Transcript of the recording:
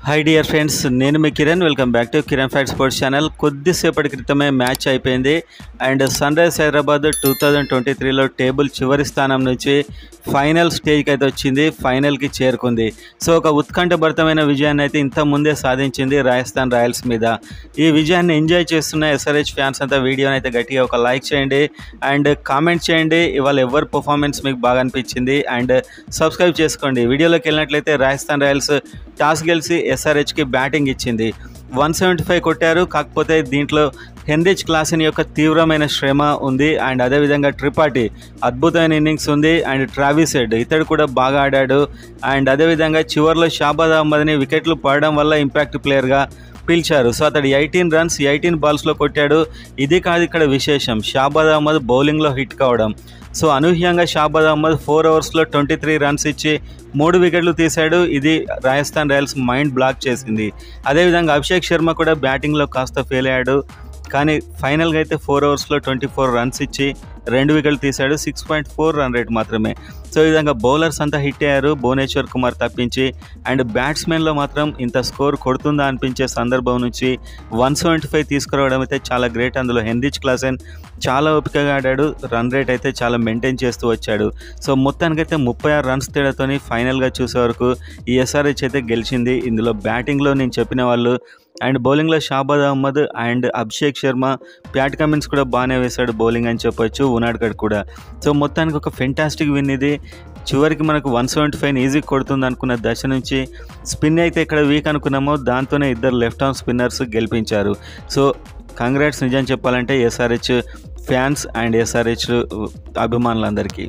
Hi dear friends, నేను మీ Kiran. Welcome back to Kiran fact sports channel. కొద్దిసేపటి క్రితమే మ్యాచ్ అయిపోయింది అండ్ సన్ రైజ్ హైదరాబాద్ 2023లో టేబుల్ చివరి స్థానం నుంచి ఫైనల్ స్టేజ్కి అయితే వచ్చింది, ఫైనల్కి చేరుకుంది. సో ఒక ఉత్కంఠభరితమైన విజయాన్ని అయితే ఇంత ముందే సాధించింది రాజస్థాన్ రాయల్స్ మీద. ఈ విజయాన్ని ఎంజాయ్ చేస్తున్న ఎస్ఆర్హెచ్ ఫ్యాన్స్ అంతా వీడియోని అయితే గట్టిగా ఒక లైక్ చేయండి అండ్ కామెంట్ చేయండి ఇవాళ ఎవరి పర్ఫార్మెన్స్ మీకు బాగా అనిపించింది అండ్ సబ్స్క్రైబ్ చేసుకోండి. వీడియోలోకి వెళ్ళినట్లయితే రాజస్థాన్ రాయల్స్ టాస్ గెలిచి ఎస్ఆర్హెచ్కి బ్యాటింగ్ ఇచ్చింది. 175 కొట్టారు. కాకపోతే దీంట్లో హెన్రిచ్ క్లాసెన్ యొక్క తీవ్రమైన శ్రమ ఉంది అండ్ అదేవిధంగా త్రిపాఠి అద్భుతమైన ఇన్నింగ్స్ ఉంది అండ్ ట్రావిస్ హెడ్ ఇతడు కూడా బాగా ఆడాడు అండ్ అదేవిధంగా చివరిలో షాబాద్ అహ్మద్ని వికెట్లు పడడం వల్ల ఇంపాక్ట్ ప్లేయర్గా పిలిచారు. సో అతడు 18 రన్స్ 18 బాల్స్లో కొట్టాడు. ఇది కాదు ఇక్కడ విశేషం, షాబాద్ అహ్మద్ బౌలింగ్లో హిట్ కావడం. సో అనూహ్యంగా షాబాద్ అహ్మద్ 4 ఓవర్స్లో 23 రన్స్ ఇచ్చి 3 వికెట్లు తీశాడు. ఇది రాజస్థాన్ రాయల్స్ మైండ్ బ్లాక్ చేసింది. అదేవిధంగా అభిషేక్ శర్మ కూడా బ్యాటింగ్లో కాస్త ఫెయిల్ అయ్యాడు, కానీ ఫైనల్గా అయితే 4 ఓవర్స్లో 24 రన్స్ ఇచ్చి 2 వికెట్లు తీశాడు. 6.4 రన్ రేట్ మాత్రమే. సో ఈ విధంగా బౌలర్స్ అంతా హిట్ అయ్యారు, భువనేశ్వర్ కుమార్ తప్పించి. అండ్ బ్యాట్స్మెన్లో మాత్రం ఇంత స్కోర్ కొడుతుందా అనిపించే సందర్భం నుంచి 175 తీసుకురావడం అయితే చాలా గ్రేట్. అందులో హెన్రిచ్ క్లాసెన్ చాలా ఓపికగా ఆడాడు, రన్ రేట్ అయితే చాలా మెయింటైన్ చేస్తూ వచ్చాడు. సో మొత్తానికైతే 36 రన్స్ తేడాతోని ఫైనల్గా చూసే వరకు ఈ ఎస్ఆర్హెచ్ అయితే గెలిచింది. ఇందులో బ్యాటింగ్లో నేను చెప్పిన వాళ్ళు అండ్ బౌలింగ్లో Shahbaz Ahmed and Abhishek Sharma, Pat Cummins కూడా బాగానే వేశాడు బౌలింగ్ అని చెప్పొచ్చు, ఉనాడ్కట్ కూడా. సో మొత్తానికి ఒక ఫెంటాస్టిక్ విన్ ఇది. చివరికి మనకు 175 ఈజీ కొడుతుంది అనుకున్న దశ నుంచి స్పిన్ అయితే ఇక్కడ వీక్ అనుకున్నామో దాంతోనే ఇద్దరు లెఫ్ట్ ఆర్మ్ స్పిన్నర్స్ గెలిపించారు. సో కంగ్రాట్స్ నిజం చెప్పాలంటే ఎస్ఆర్హెచ్ ఫ్యాన్స్ అండ్ ఎస్ఆర్హెచ్ అభిమానులందరికీ.